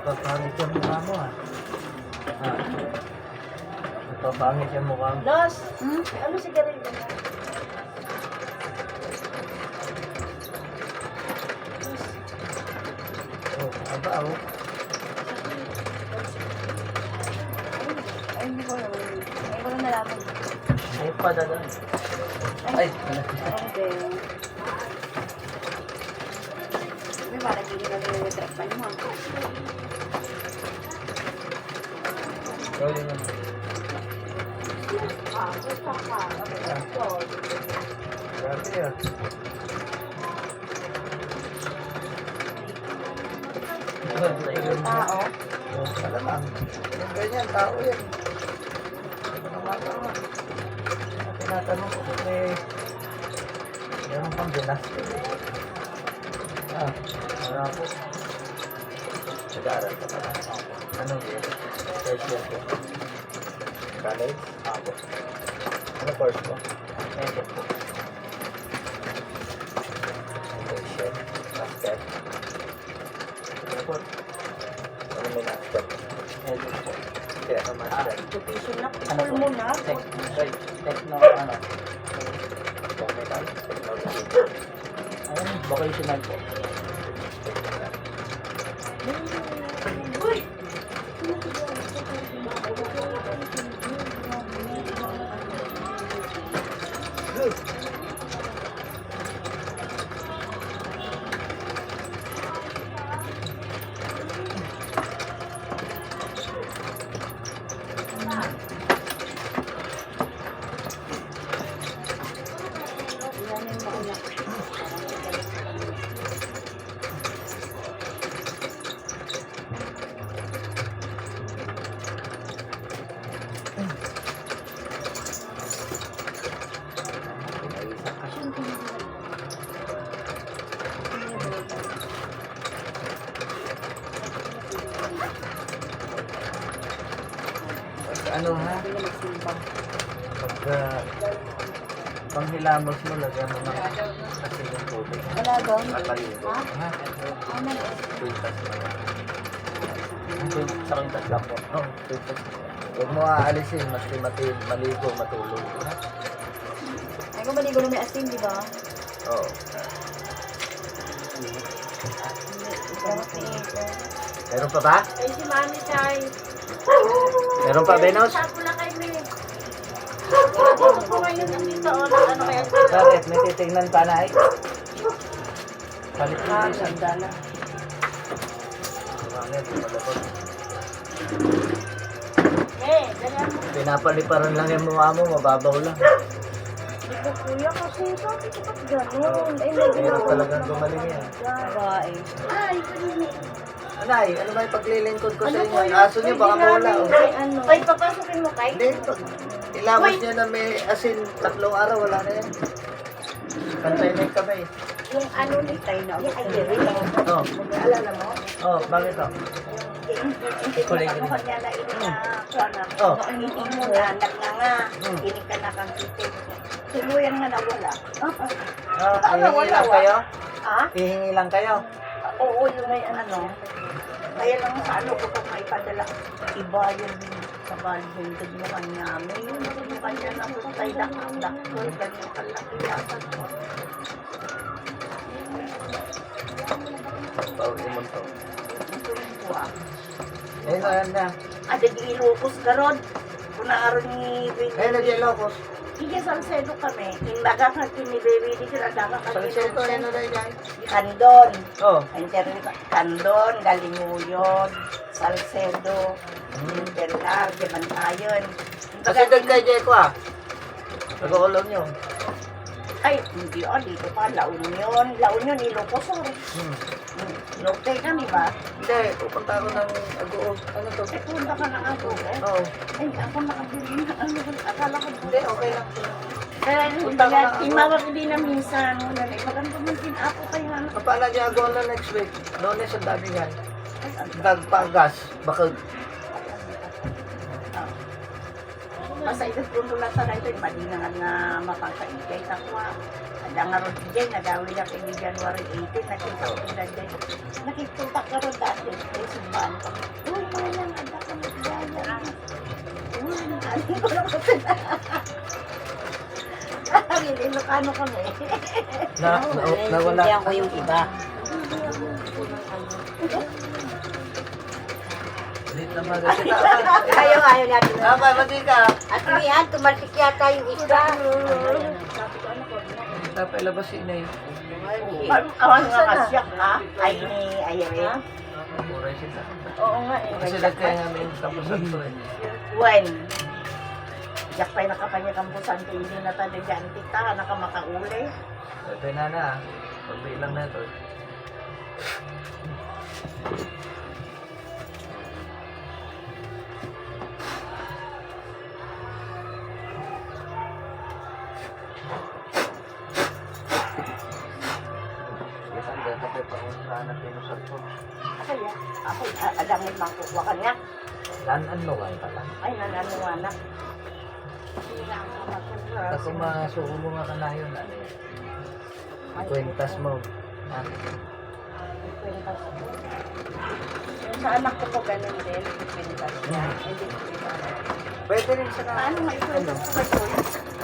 Nagpapangit yung mukha mo ah. Ah. Nagpapangit yung mukha mo. Dos, ano sigarilyo mo? Oh, aba oh. Ay, hindi ko alam. Ay, ko na nalaman. Ay, pada doon. Ay, Okay. May parang hindi na nire-retract mo. gawin mo. Grabe ah. Tao? Oh, talagang. Yung ganyan, tao yan. Tinatanong ko kung meron pang ginastos. Ah, wala po. Nag-aaral ka pala. Anong year? First year po. College? Ako. Ano course po? Medyo po. Foundation. Master. Ano po? Ano may master? Medyo po. Kaya ano master? Education na. Ano Full po? mo na. Techno, ano? Technical, technology. Ayun, vocational po. Uy! Good. Ano ha? Pag panghilamos mo, lagyan mo ng kasi yung tubig. Wala daw. Kakaligo. Ha? Ha? Ano? Quintas mo yan. Sa quintas lang po. Oo, quintas. Huwag mo aalisin, maski maligo, matulog. Ha? Ay, kung maligo na may asin, di ba? Oo. Meron pa ba? Ay, si Mami Chay. Meron pa, Benos? Sapo lang kayo, May. Sapo ko ngayon nandito. Ano kaya? Bakit? May titignan pa na eh. Palit mo yung isang dala. Bakit? Malapot. Ganyan mo. Pinapaliparan lang yung mukha mo, mababaw lang. Ito, kuya, kasi bakit ba't ganun? Ay, may Meron talagang gumaling yan. babae. Ay, kanina. Anay, ano ba yung paglilingkod ko sa Ano inyo? po Ang yun? aso niyo baka mawala. Oh. Ano? Ay, papasukin mo kay? Hindi, pag ilabas niyo na may asin 3 araw, wala na yan. Pantay na yung kamay. Yung ano ni Tay na. Yung ay, Oh, alala mo? oh, bakit oh? Kuling ko kanya na ini na kuha na. Oh. Ang ini mo na, anak na nga. Hmm. Ini ka na kang titin. Tuluyang na nawala. Oh, hihingi lang kayo? Ha? Hihingi lang kayo? Oo, yung may ano. Kaya lang sa ano ko kung may padala. Iba yung sa balbundod mo kanya. May yung kanya na tutay dakol. Ganyan kalaki yata. Pauwi mo to. Kuha. Ayun, ayan na. Ada di ilukos garod. Kung naaron ni Ayun, nag-yelokos. Hindi Salcedo kami. Imbaga ka kini baby di sila daga ka Salcedo, ayun na rin yan. Kandon. Oh. Internet Kandon, Galinguyod, Salcedo, Bernal, Dimantayon. Kasi doon kay Jeko ah. Nag-uulong nyo. Ay, hindi dito pa. La Union. La Union, Ilocos. Lote kami ba? Hindi, pupunta ako ng Agoog. Ano to? Eh, punta ka na ako. Oo. Ay, ako nakabili na. Ano, akala ko Hindi, okay lang. Kaya hindi Punta ka nga, na ako. imawag din na minsan. Maganda mo din ako kayo nga. Kapala niya ako na next week. Lunes ang dami yan. Dagpagas. Baka Basta ito kung lang sa ito, mali na nga mapangkaigay. Takwa, ada nga ron dyan, nagawi na kay January 18, nakita ko na dyan. Nakitutak ka ron dati, eh, simbahan pa. Magkano kami? Nawala. Naiintindihan ko yung iba. Ulit na maganda. Ayaw natin. Aba, mati ka. At yan, tumalsik yata yung isa. Dapat labasin na yun. Awan nga kasyak ha? Ay ni Ayawin. Mura sila. Oo nga eh. Kasi nagkaya nga may kampusan to eh. When? Yak pa'y nakapanya kampusan ko, hindi na tayo dyan. Tita, nakamakauli. Ito na. Pagbilang na ito. Isang dahil kapit pa kung saan natin usap ko. Kaya, ako, adamit makukuha ka niya. Ano nga yung pala? Ay, nananuwanak. Kasi masuko mo nga ka na yun. Ano yun? Kwentas mo. Ha? Yung sa anak ko po, ganun din. Pintas niya. Hindi ko pintas. Pwede rin sa Paano nga ikwento ko ba ito?